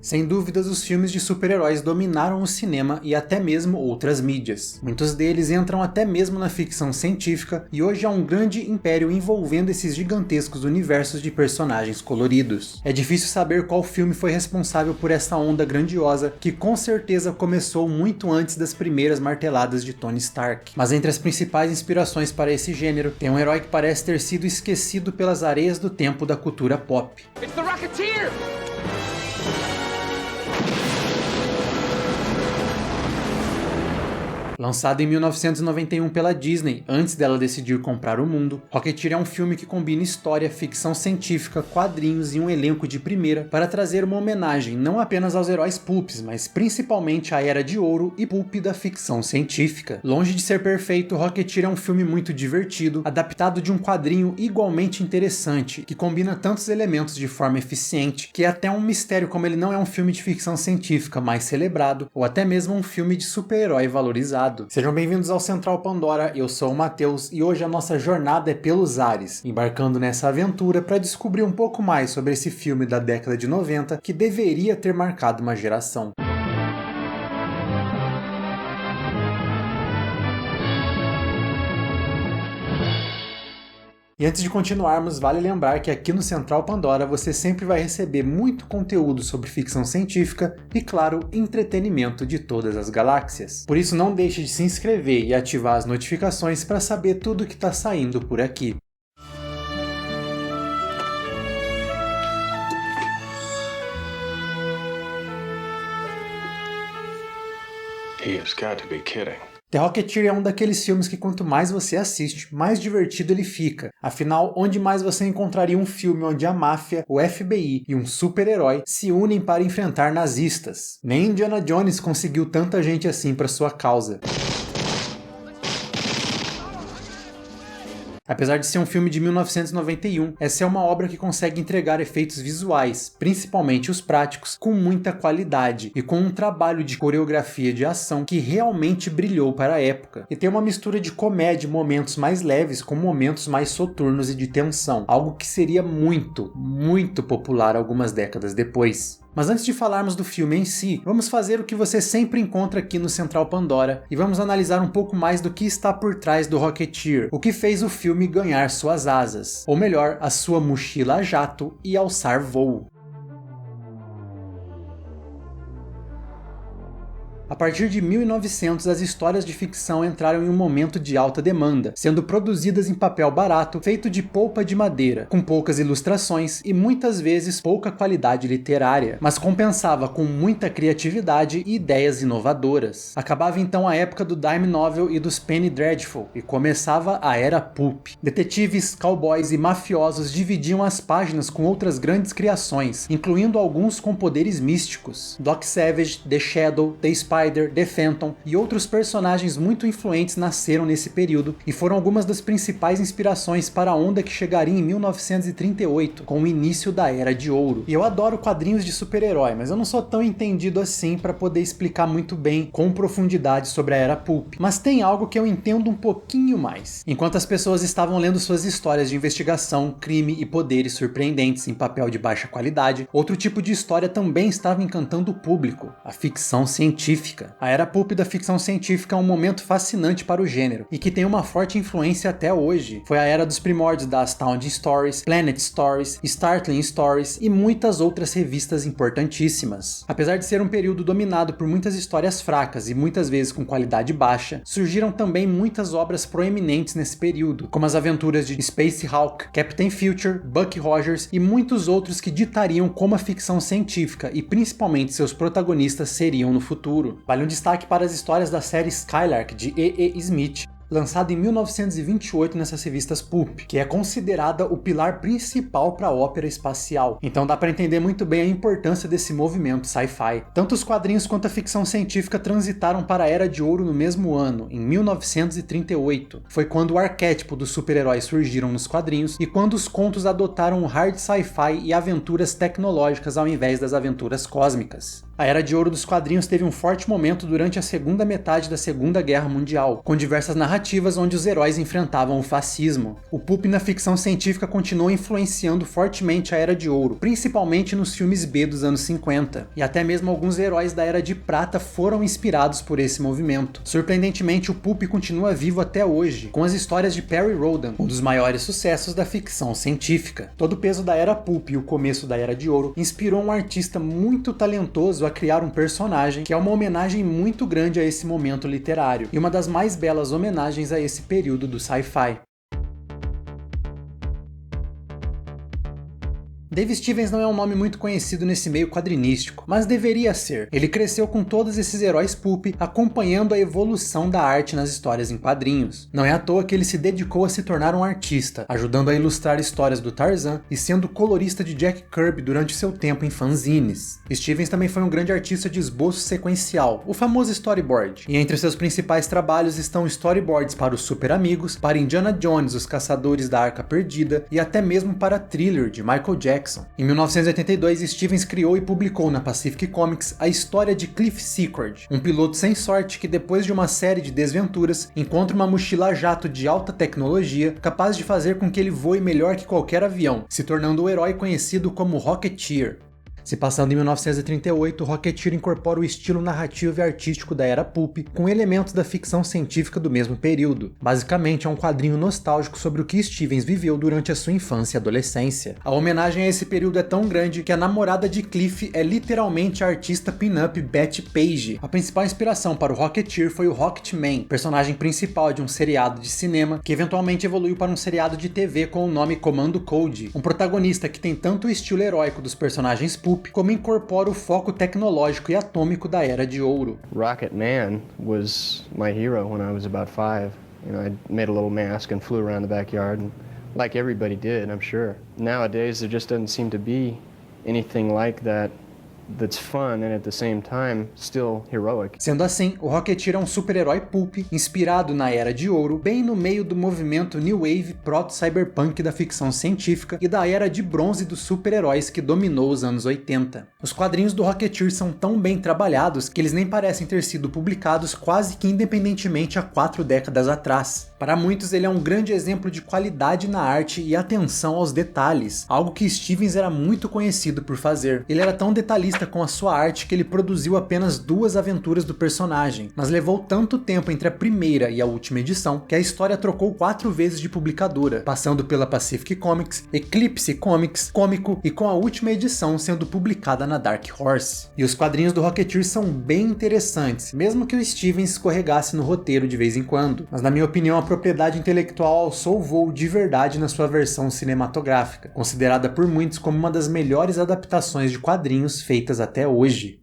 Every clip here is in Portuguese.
Sem dúvidas, os filmes de super-heróis dominaram o cinema e até mesmo outras mídias. Muitos deles entram até mesmo na ficção científica e hoje há um grande império envolvendo esses gigantescos universos de personagens coloridos. É difícil saber qual filme foi responsável por essa onda grandiosa que com certeza começou muito antes das primeiras marteladas de Tony Stark. Mas entre as principais inspirações para esse gênero, tem um herói que parece ter sido esquecido pelas areias do tempo da cultura pop. It's the Rocketeer! Lançado em 1991 pela Disney, antes dela decidir comprar o mundo, Rocketeer é um filme que combina história, ficção científica, quadrinhos e um elenco de primeira para trazer uma homenagem não apenas aos heróis pulps, mas principalmente à Era de Ouro e pulp da ficção científica. Longe de ser perfeito, Rocketeer é um filme muito divertido, adaptado de um quadrinho igualmente interessante, que combina tantos elementos de forma eficiente, que é até um mistério como ele não é um filme de ficção científica mais celebrado, ou até mesmo um filme de super-herói valorizado. Sejam bem-vindos ao Central Pandora, eu sou o Matheus e hoje a nossa jornada é pelos ares, embarcando nessa aventura para descobrir um pouco mais sobre esse filme da década de 90 que deveria ter marcado uma geração. E antes de continuarmos, vale lembrar que aqui no Central Pandora você sempre vai receber muito conteúdo sobre ficção científica e, claro, entretenimento de todas as galáxias. Por isso não deixe de se inscrever e ativar as notificações para saber tudo que está saindo por aqui. He has got to be kidding. The Rocketeer é um daqueles filmes que quanto mais você assiste, mais divertido ele fica. Afinal, onde mais você encontraria um filme onde a máfia, o FBI e um super-herói se unem para enfrentar nazistas? Nem Indiana Jones conseguiu tanta gente assim para sua causa. Apesar de ser um filme de 1991, essa é uma obra que consegue entregar efeitos visuais, principalmente os práticos, com muita qualidade e com um trabalho de coreografia de ação que realmente brilhou para a época. E tem uma mistura de comédia, momentos mais leves com momentos mais soturnos e de tensão, algo que seria muito popular algumas décadas depois. Mas antes de falarmos do filme em si, vamos fazer o que você sempre encontra aqui no Central Pandora e vamos analisar um pouco mais do que está por trás do Rocketeer, o que fez o filme ganhar suas asas, ou melhor, a sua mochila a jato e alçar voo. A partir de 1900, as histórias de ficção entraram em um momento de alta demanda, sendo produzidas em papel barato, feito de polpa de madeira, com poucas ilustrações e muitas vezes pouca qualidade literária, mas compensava com muita criatividade e ideias inovadoras. Acabava então a época do dime novel e dos penny dreadful, e começava a era pulp. Detetives, cowboys e mafiosos dividiam as páginas com outras grandes criações, incluindo alguns com poderes místicos. Doc Savage, The Shadow, The Spider, The Phantom e outros personagens muito influentes nasceram nesse período e foram algumas das principais inspirações para a onda que chegaria em 1938, com o início da Era de Ouro. E eu adoro quadrinhos de super-herói, mas eu não sou tão entendido assim para poder explicar muito bem com profundidade sobre a Era Pulp. Mas tem algo que eu entendo um pouquinho mais. Enquanto as pessoas estavam lendo suas histórias de investigação, crime e poderes surpreendentes em papel de baixa qualidade, outro tipo de história também estava encantando o público, a ficção científica. A Era Pulp da ficção científica é um momento fascinante para o gênero, e que tem uma forte influência até hoje. Foi a era dos primórdios das Astounding Stories, Planet Stories, Startling Stories e muitas outras revistas importantíssimas. Apesar de ser um período dominado por muitas histórias fracas e muitas vezes com qualidade baixa, surgiram também muitas obras proeminentes nesse período, como as aventuras de Space Hulk, Captain Future, Buck Rogers e muitos outros que ditariam como a ficção científica e principalmente seus protagonistas seriam no futuro. Vale um destaque para as histórias da série Skylark de E.E. Smith, lançada em 1928 nessas revistas pulp, que é considerada o pilar principal para a ópera espacial. Então dá para entender muito bem a importância desse movimento sci-fi. Tanto os quadrinhos quanto a ficção científica transitaram para a Era de Ouro no mesmo ano, em 1938. Foi quando o arquétipo dos super-heróis surgiram nos quadrinhos e quando os contos adotaram o hard sci-fi e aventuras tecnológicas ao invés das aventuras cósmicas. A Era de Ouro dos quadrinhos teve um forte momento durante a segunda metade da Segunda Guerra Mundial, com diversas narrativas onde os heróis enfrentavam o fascismo. O pulp na ficção científica continuou influenciando fortemente a Era de Ouro, principalmente nos filmes B dos anos 50, e até mesmo alguns heróis da Era de Prata foram inspirados por esse movimento. Surpreendentemente, o pulp continua vivo até hoje, com as histórias de Perry Rhodan, um dos maiores sucessos da ficção científica. Todo o peso da Era Pulp e o começo da Era de Ouro inspirou um artista muito talentoso a criar um personagem que é uma homenagem muito grande a esse momento literário, e uma das mais belas homenagens a esse período do sci-fi. Dave Stevens não é um nome muito conhecido nesse meio quadrinístico, mas deveria ser. Ele cresceu com todos esses heróis pulp, acompanhando a evolução da arte nas histórias em quadrinhos. Não é à toa que ele se dedicou a se tornar um artista, ajudando a ilustrar histórias do Tarzan e sendo colorista de Jack Kirby durante seu tempo em fanzines. Stevens também foi um grande artista de esboço sequencial, o famoso storyboard, e entre seus principais trabalhos estão storyboards para os Super Amigos, para Indiana Jones, os Caçadores da Arca Perdida e até mesmo para Thriller, de Michael Jackson. Em 1982, Stevens criou e publicou na Pacific Comics a história de Cliff Secord, um piloto sem sorte que depois de uma série de desventuras encontra uma mochila a jato de alta tecnologia capaz de fazer com que ele voe melhor que qualquer avião, se tornando o herói conhecido como Rocketeer. Se passando em 1938, Rocketeer incorpora o estilo narrativo e artístico da Era Pulp com elementos da ficção científica do mesmo período. Basicamente, é um quadrinho nostálgico sobre o que Stevens viveu durante a sua infância e adolescência. A homenagem a esse período é tão grande que a namorada de Cliff é literalmente a artista pin-up Betty Page. A principal inspiração para o Rocketeer foi o Rocketman, personagem principal de um seriado de cinema que eventualmente evoluiu para um seriado de TV com o nome Comando Code, um protagonista que tem tanto o estilo heróico dos personagens pulp como incorpora o foco tecnológico e atômico da Era de Ouro. Rocketman was my hero when I was about 5. I made a little mask and flew around the backyard, and like everybody did, I'm sure. Nowadays, there just doesn't seem to be anything like that that's fun and at the same time still heroic. Sendo assim, o Rocketeer é um super-herói pulp inspirado na Era de Ouro, bem no meio do movimento New Wave proto-cyberpunk da ficção científica e da Era de Bronze dos super-heróis que dominou os anos 80. Os quadrinhos do Rocketeer são tão bem trabalhados que eles nem parecem ter sido publicados quase que independentemente há 4 décadas atrás. Para muitos, ele é um grande exemplo de qualidade na arte e atenção aos detalhes, algo que Stevens era muito conhecido por fazer. Ele era tão detalhista com a sua arte que ele produziu apenas 2 aventuras do personagem, mas levou tanto tempo entre a primeira e a última edição que a história trocou 4 vezes de publicadora, passando pela Pacific Comics, Eclipse Comics, Cômico e com a última edição sendo publicada na Dark Horse. E os quadrinhos do Rocketeer são bem interessantes, mesmo que o Stevens escorregasse no roteiro de vez em quando, mas na minha opinião a propriedade intelectual alçou voo de verdade na sua versão cinematográfica, considerada por muitos como uma das melhores adaptações de quadrinhos feitas até hoje.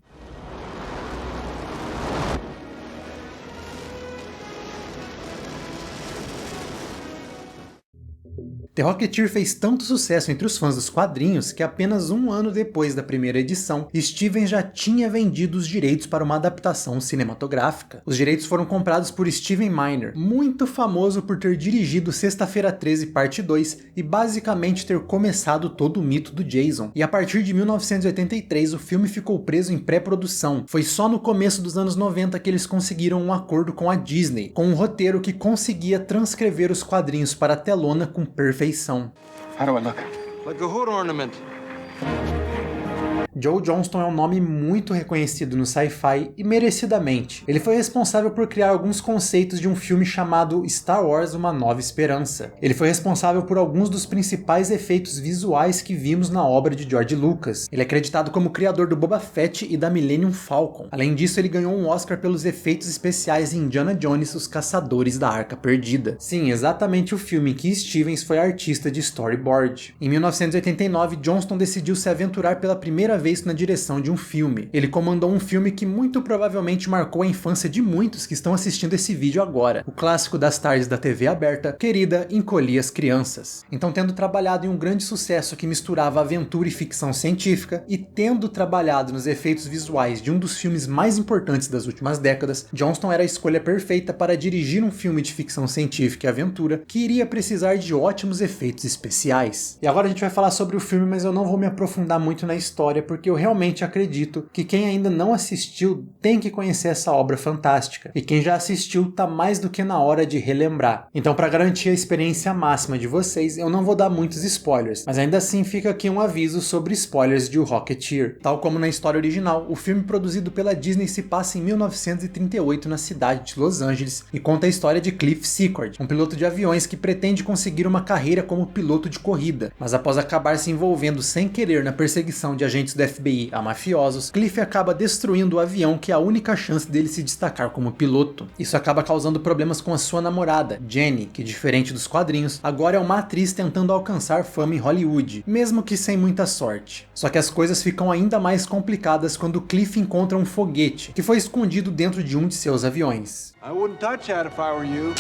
The Rocketeer fez tanto sucesso entre os fãs dos quadrinhos que apenas um ano depois da primeira edição, Stevens já tinha vendido os direitos para uma adaptação cinematográfica. Os direitos foram comprados por Steven Miner, muito famoso por ter dirigido Sexta-feira 13 Parte 2 e basicamente ter começado todo o mito do Jason. E a partir de 1983 o filme ficou preso em pré-produção. Foi só no começo dos anos 90 que eles conseguiram um acordo com a Disney, com um roteiro que conseguia transcrever os quadrinhos para a telona com perfeição. How do I look? Like a hood ornament. Joe Johnston é um nome muito reconhecido no sci-fi e merecidamente. Ele foi responsável por criar alguns conceitos de um filme chamado Star Wars: Uma Nova Esperança. Ele foi responsável por alguns dos principais efeitos visuais que vimos na obra de George Lucas. Ele é acreditado como criador do Boba Fett e da Millennium Falcon. Além disso, ele ganhou um Oscar pelos efeitos especiais em Indiana Jones, Os Caçadores da Arca Perdida. Sim, exatamente o filme em que Stevens foi artista de storyboard. Em 1989, Johnston decidiu se aventurar pela primeira vez na direção de um filme. Ele comandou um filme que muito provavelmente marcou a infância de muitos que estão assistindo esse vídeo agora, o clássico das tardes da TV aberta, Querida, Encolhi as Crianças. Então, tendo trabalhado em um grande sucesso que misturava aventura e ficção científica, e tendo trabalhado nos efeitos visuais de um dos filmes mais importantes das últimas décadas, Johnston era a escolha perfeita para dirigir um filme de ficção científica e aventura que iria precisar de ótimos efeitos especiais. E agora a gente vai falar sobre o filme, mas eu não vou me aprofundar muito na história, porque eu realmente acredito que quem ainda não assistiu tem que conhecer essa obra fantástica, e quem já assistiu tá mais do que na hora de relembrar. Então, para garantir a experiência máxima de vocês, eu não vou dar muitos spoilers, mas ainda assim fica aqui um aviso sobre spoilers de O Rocketeer. Tal como na história original, o filme produzido pela Disney se passa em 1938 na cidade de Los Angeles e conta a história de Cliff Secord, um piloto de aviões que pretende conseguir uma carreira como piloto de corrida, mas após acabar se envolvendo sem querer na perseguição de agentes do FBI a mafiosos, Cliff acaba destruindo o avião que é a única chance dele se destacar como piloto. Isso acaba causando problemas com a sua namorada, Jenny, que diferente dos quadrinhos, agora é uma atriz tentando alcançar fama em Hollywood, mesmo que sem muita sorte. Só que as coisas ficam ainda mais complicadas quando Cliff encontra um foguete, que foi escondido dentro de um de seus aviões. I wouldn't touch that if I were you.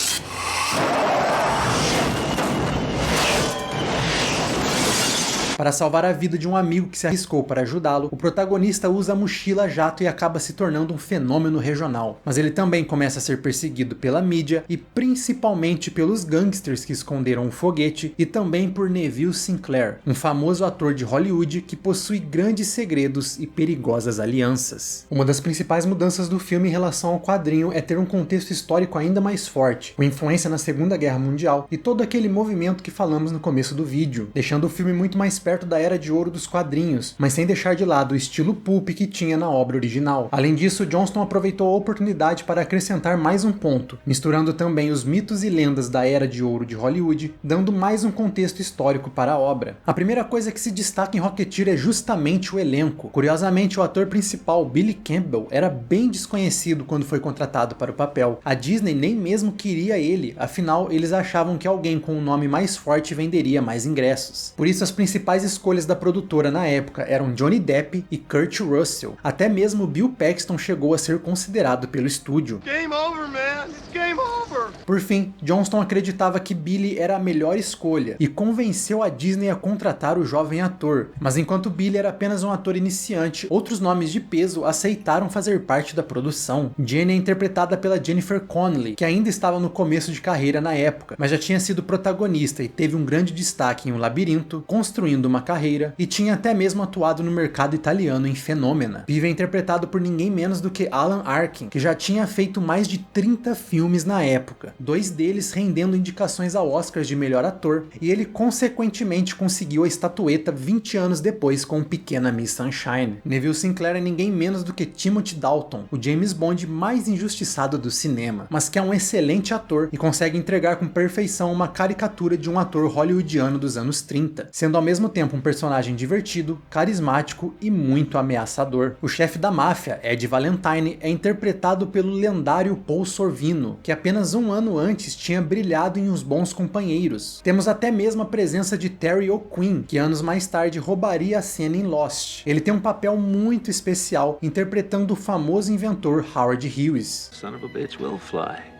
Para salvar a vida de um amigo que se arriscou para ajudá-lo, o protagonista usa a mochila jato e acaba se tornando um fenômeno regional. Mas ele também começa a ser perseguido pela mídia e principalmente pelos gangsters que esconderam o foguete e também por Neville Sinclair, um famoso ator de Hollywood que possui grandes segredos e perigosas alianças. Uma das principais mudanças do filme em relação ao quadrinho é ter um contexto histórico ainda mais forte, com influência na Segunda Guerra Mundial e todo aquele movimento que falamos no começo do vídeo, deixando o filme muito mais perto da era de ouro dos quadrinhos, mas sem deixar de lado o estilo pulp que tinha na obra original. Além disso, Johnston aproveitou a oportunidade para acrescentar mais um ponto, misturando também os mitos e lendas da era de ouro de Hollywood, dando mais um contexto histórico para a obra. A primeira coisa que se destaca em Rocketeer é justamente o elenco. Curiosamente, o ator principal, Billy Campbell, era bem desconhecido quando foi contratado para o papel. A Disney nem mesmo queria ele, afinal, eles achavam que alguém com um nome mais forte venderia mais ingressos. Por isso, as principais escolhas da produtora na época eram Johnny Depp e Kurt Russell. Até mesmo Bill Paxton chegou a ser considerado pelo estúdio. Game over, man. It's game over. Por fim, Johnston acreditava que Billy era a melhor escolha e convenceu a Disney a contratar o jovem ator. Mas enquanto Billy era apenas um ator iniciante, outros nomes de peso aceitaram fazer parte da produção. Jenny é interpretada pela Jennifer Connelly, que ainda estava no começo de carreira na época, mas já tinha sido protagonista e teve um grande destaque em O Labirinto, construindo uma carreira, e tinha até mesmo atuado no mercado italiano em Fenômena. Vive é interpretado por ninguém menos do que Alan Arkin, que já tinha feito mais de 30 filmes na época, 2 deles rendendo indicações ao Oscar de melhor ator, e ele consequentemente conseguiu a estatueta 20 anos depois com Pequena Miss Sunshine. Neville Sinclair é ninguém menos do que Timothy Dalton, o James Bond mais injustiçado do cinema, mas que é um excelente ator e consegue entregar com perfeição uma caricatura de um ator hollywoodiano dos anos 30, sendo ao mesmo tempo um personagem divertido, carismático e muito ameaçador. O chefe da máfia, Ed Valentine, é interpretado pelo lendário Paul Sorvino, que apenas um ano antes tinha brilhado em Os Bons Companheiros. Temos até mesmo a presença de Terry O'Quinn, que anos mais tarde roubaria a cena em Lost. Ele tem um papel muito especial, interpretando o famoso inventor Howard Hughes. Son of a bitch will fly.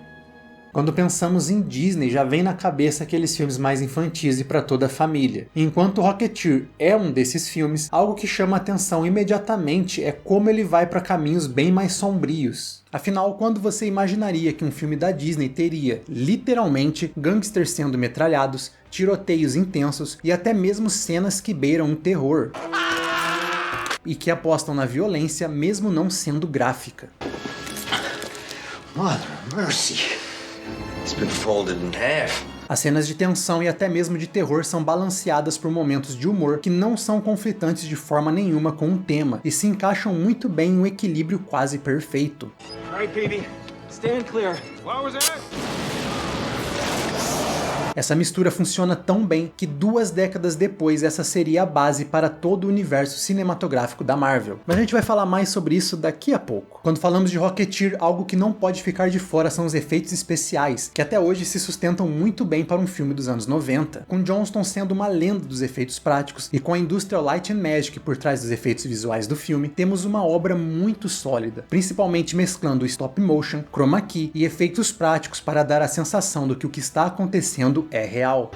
Quando pensamos em Disney, já vem na cabeça aqueles filmes mais infantis e para toda a família. Enquanto Rocketeer é um desses filmes, algo que chama a atenção imediatamente é como ele vai para caminhos bem mais sombrios. Afinal, quando você imaginaria que um filme da Disney teria, literalmente, gangsters sendo metralhados, tiroteios intensos e até mesmo cenas que beiram um terror? E que apostam na violência mesmo não sendo gráfica. Mother mercy. It's been folded in half. As cenas de tensão e até mesmo de terror são balanceadas por momentos de humor que não são conflitantes de forma nenhuma com o tema e se encaixam muito bem em um equilíbrio quase perfeito. All right, baby. Stand clear. What was that? Essa mistura funciona tão bem que 2 décadas depois essa seria a base para todo o universo cinematográfico da Marvel. Mas a gente vai falar mais sobre isso daqui a pouco. Quando falamos de Rocketeer, algo que não pode ficar de fora são os efeitos especiais, que até hoje se sustentam muito bem para um filme dos anos 90. Com Johnston sendo uma lenda dos efeitos práticos e com a Industrial Light and Magic por trás dos efeitos visuais do filme, temos uma obra muito sólida, principalmente mesclando stop motion, chroma key e efeitos práticos para dar a sensação do que o que está acontecendo é real.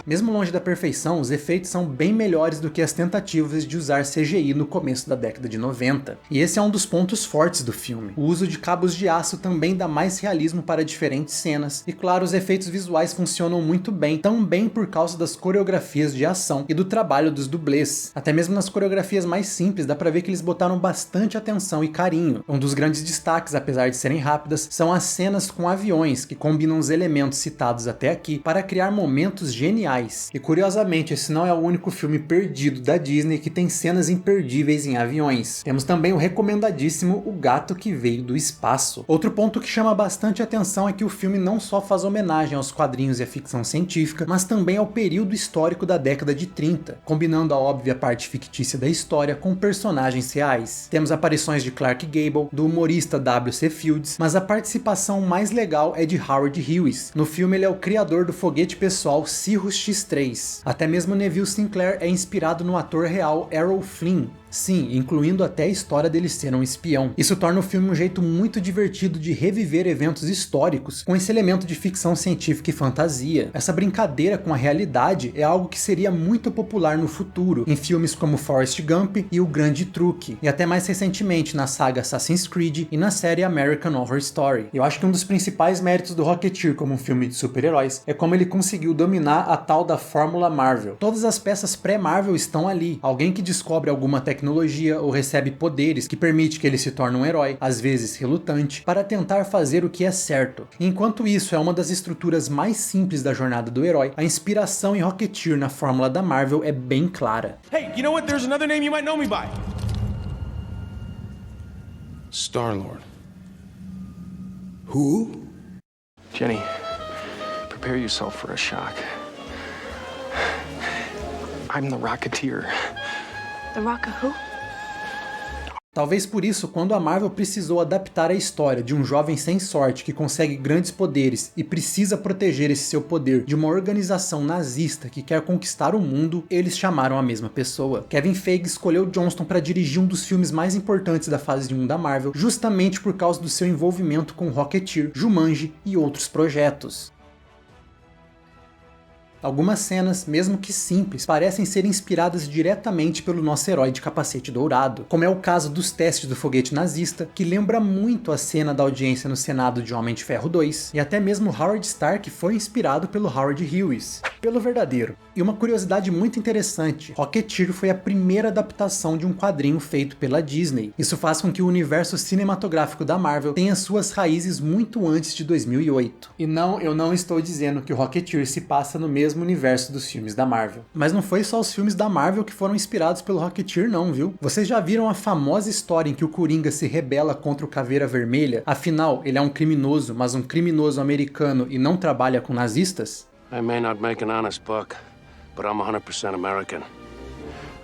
Mesmo longe da perfeição, os efeitos são bem melhores do que as tentativas de usar CGI no começo da década de 90. E esse é um dos pontos fortes do filme. O uso de cabos de aço também dá mais realismo para diferentes cenas, e claro, os efeitos visuais funcionam muito bem, também por causa das coreografias de ação e do trabalho dos dublês. Até mesmo nas coreografias mais simples dá pra ver que eles botaram bastante atenção e carinho. Um dos grandes destaques, apesar de serem rápidas, são as cenas com aviões, que combinam os elementos citados até aqui para criar momentos geniais. E curiosamente, esse não é o único filme perdido da Disney que tem cenas imperdíveis em aviões. Temos também o recomendadíssimo O Gato que Veio do Espaço. Outro ponto que chama bastante atenção é que o filme não só faz homenagem aos quadrinhos e à ficção científica, mas também ao período histórico da década de 30, combinando a óbvia parte fictícia da história com personagens reais. Temos aparições de Clark Gable, do humorista W.C. Fields, mas a participação mais legal é de Howard Hughes. No filme ele é o criador do foguete pessoal Cirrus X-3. Até mesmo Neville Sinclair é inspirado no ator real Errol Flynn. Sim, incluindo até a história dele ser um espião. Isso torna o filme um jeito muito divertido de reviver eventos históricos com esse elemento de ficção científica e fantasia. Essa brincadeira com a realidade é algo que seria muito popular no futuro, em filmes como Forrest Gump e O Grande Truque, e até mais recentemente na saga Assassin's Creed e na série American Horror Story. Eu acho que um dos principais méritos do Rocketeer como um filme de super-heróis é como ele conseguiu dominar a tal da fórmula Marvel. Todas as peças pré-Marvel estão ali. Alguém que descobre alguma tecnologia ou recebe poderes que permite que ele se torne um herói, às vezes relutante, para tentar fazer o que é certo. Enquanto isso é uma das estruturas mais simples da jornada do herói, a inspiração em Rocketeer na fórmula da Marvel é bem clara. Hey, you know what? There's another name you might know me by. Star-Lord. Who? Jenny, prepare yourself for a shock. I'm the Rocketeer. The Rocket who? Talvez por isso, quando a Marvel precisou adaptar a história de um jovem sem sorte que consegue grandes poderes e precisa proteger esse seu poder de uma organização nazista que quer conquistar o mundo, eles chamaram a mesma pessoa. Kevin Feige escolheu Johnston para dirigir um dos filmes mais importantes da fase 1 da Marvel, justamente por causa do seu envolvimento com Rocketeer, Jumanji e outros projetos. Algumas cenas, mesmo que simples, parecem ser inspiradas diretamente pelo nosso herói de capacete dourado, como é o caso dos testes do foguete nazista, que lembra muito a cena da audiência no Senado de Homem de Ferro 2, e até mesmo Howard Stark foi inspirado pelo Howard Hughes, pelo verdadeiro. E uma curiosidade muito interessante, Rocketeer foi a primeira adaptação de um quadrinho feito pela Disney. Isso faz com que o universo cinematográfico da Marvel tenha suas raízes muito antes de 2008. E não, eu não estou dizendo que o Rocketeer se passa no mesmo universo dos filmes da Marvel. Mas não foi só os filmes da Marvel que foram inspirados pelo Rocketeer não, viu? Vocês já viram a famosa história em que o Coringa se rebela contra o Caveira Vermelha? Afinal, ele é um criminoso, mas um criminoso americano e não trabalha com nazistas? I may not make an honest buck, but I'm 100% American.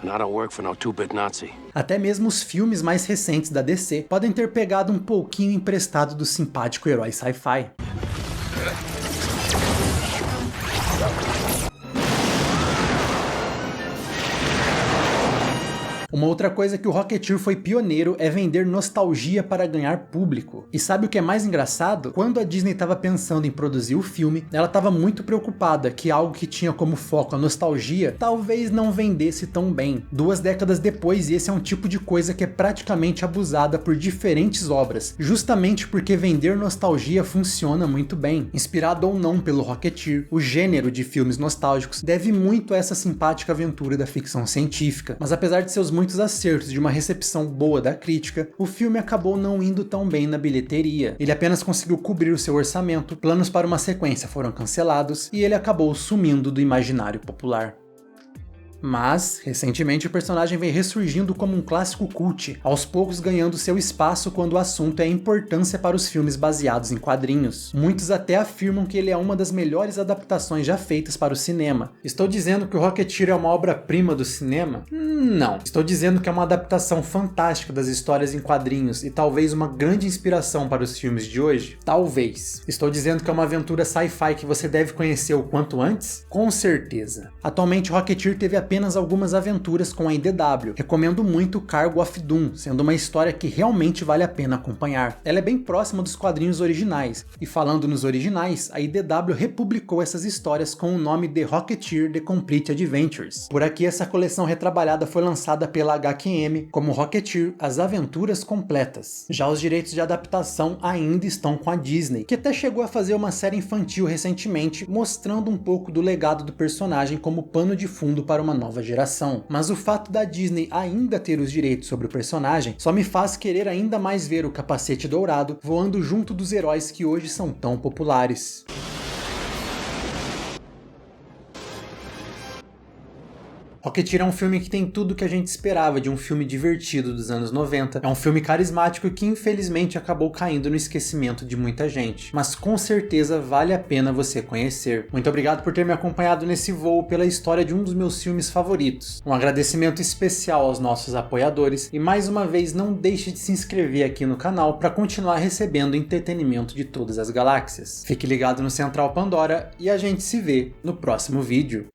And I don't work for no two-bit Nazi. Até mesmo os filmes mais recentes da DC podem ter pegado um pouquinho emprestado do simpático herói sci-fi. Uma outra coisa que o Rocketeer foi pioneiro é vender nostalgia para ganhar público. E sabe o que é mais engraçado? Quando a Disney estava pensando em produzir o filme, ela estava muito preocupada que algo que tinha como foco a nostalgia talvez não vendesse tão bem. 2 décadas depois, esse é um tipo de coisa que é praticamente abusada por diferentes obras, justamente porque vender nostalgia funciona muito bem. Inspirado ou não pelo Rocketeer, o gênero de filmes nostálgicos deve muito a essa simpática aventura da ficção científica. Mas apesar de seus muitos acertos de uma recepção boa da crítica, o filme acabou não indo tão bem na bilheteria. Ele apenas conseguiu cobrir o seu orçamento, planos para uma sequência foram cancelados e ele acabou sumindo do imaginário popular. Mas, recentemente o personagem vem ressurgindo como um clássico cult, aos poucos ganhando seu espaço quando o assunto é a importância para os filmes baseados em quadrinhos. Muitos até afirmam que ele é uma das melhores adaptações já feitas para o cinema. Estou dizendo que o Rocketeer é uma obra-prima do cinema? Não. Estou dizendo que é uma adaptação fantástica das histórias em quadrinhos e talvez uma grande inspiração para os filmes de hoje? Talvez. Estou dizendo que é uma aventura sci-fi que você deve conhecer o quanto antes? Com certeza. Atualmente, Rocketeer teve apenas algumas aventuras com a IDW. Recomendo muito Cargo of Doom, sendo uma história que realmente vale a pena acompanhar. Ela é bem próxima dos quadrinhos originais, e falando nos originais, a IDW republicou essas histórias com o nome The Rocketeer The Complete Adventures. Por aqui, essa coleção retrabalhada foi lançada pela HQM como Rocketeer As Aventuras Completas. Já os direitos de adaptação ainda estão com a Disney, que até chegou a fazer uma série infantil recentemente, mostrando um pouco do legado do personagem como pano de fundo para uma nova geração. Mas o fato da Disney ainda ter os direitos sobre o personagem só me faz querer ainda mais ver o Capacete Dourado voando junto dos heróis que hoje são tão populares. Rocketeer é um filme que tem tudo que a gente esperava de um filme divertido dos anos 90. É um filme carismático que infelizmente acabou caindo no esquecimento de muita gente, mas com certeza vale a pena você conhecer. Muito obrigado por ter me acompanhado nesse voo pela história de um dos meus filmes favoritos. Um agradecimento especial aos nossos apoiadores e mais uma vez não deixe de se inscrever aqui no canal para continuar recebendo entretenimento de todas as galáxias. Fique ligado no Central Pandora e a gente se vê no próximo vídeo.